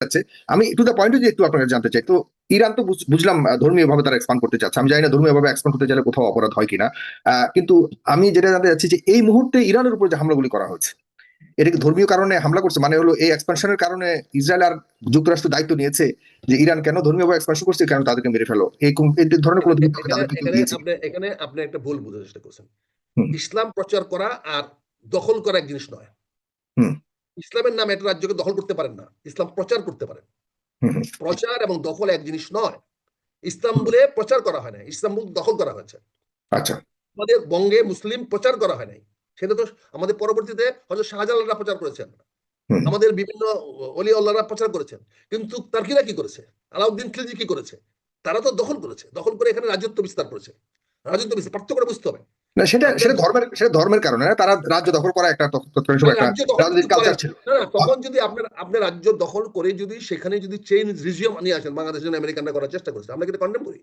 যাচ্ছে। আমি to the পয়েন্টে যে একটু আপনাকে জানতে চাই। তো ইরান তো বুঝলাম ধর্মীয়ভাবে তারা এক্সপান্ড করতে চাচ্ছে। আমি জানি না ধর্মীয়ভাবে এক্সপান্ড করতে চাইলে কোথাও অপরাধ হয় কিনা। কিন্তু আমি যেটা জানতে চাচ্ছি যে এই মুহূর্তে ইরানের উপর যে হামলাগুলি করা হয়েছে, এটা কি ধর্মীয় কারণে হামলা করছে? মানে হলো এই এক্সপানশনের কারণে ইসরায়েল আর যুক্তরাষ্ট্র দায়িত্ব নিয়েছে যে ইরান কেন ধর্মীয়ভাবে এক্সপানশন করছে, কেন তাদেরকে মেরে ফেলো, এই ধরনের কোনো দিক এখানে তাদেরকে কেউ এখানে দিয়েছে? এখানে আপনি একটা ভুল বোঝার চেষ্টা করছেন। হুম, ইসলাম প্রচার করা আর দখল করা এক জিনিস নয়। হুম, ইসলামের নামে একটা রাজ্যকে দখল করতে পারেন না, ইসলাম প্রচার করতে পারেন। হুম, হুম, প্রচার এবং দখল এক জিনিস নয়। ইসলাম হুম। বলে প্রচার করা হয় না, ইসলাম বলে দখল করা হয়েছে। আচ্ছা। আমাদের বঙ্গে মুসলিম প্রচার করা হয় নাই, সেটা তো আমাদের পরবর্তীতে হয়তো শাহজালালরা প্রচার করেছেন, হুম, আমাদের বিভিন্ন অলি আল্লাহরা প্রচার করেছেন। কিন্তু তার্কিরা কি করেছে, আলাউদ্দিন খিলজি কি করেছে? তারা তো দখল করেছে, দখল করে এখানে রাজত্ব বিস্তার করেছে। রাজত্ব বিস্তার পার্থক্য বুঝতে হবে। না, সেটা আপনার সেটা ধর্মের কারণে না। তারা রাজ্য দখল করা একটা তৎকালীন সময় একটা রাজ্য দখল কিন্তু রাজনৈতিক করেন কালচার ছিল। না, না, তখন যদি আপনার আপনার রাজ্য দখল করে যদি সেখানে যদি চেঞ্জ রিজিয়ম নিয়ে আসেন, বাংলাদেশের জন্য আমেরিকানরা করার চেষ্টা করেছে, আমরা কিন্তু কন্ডেম করি।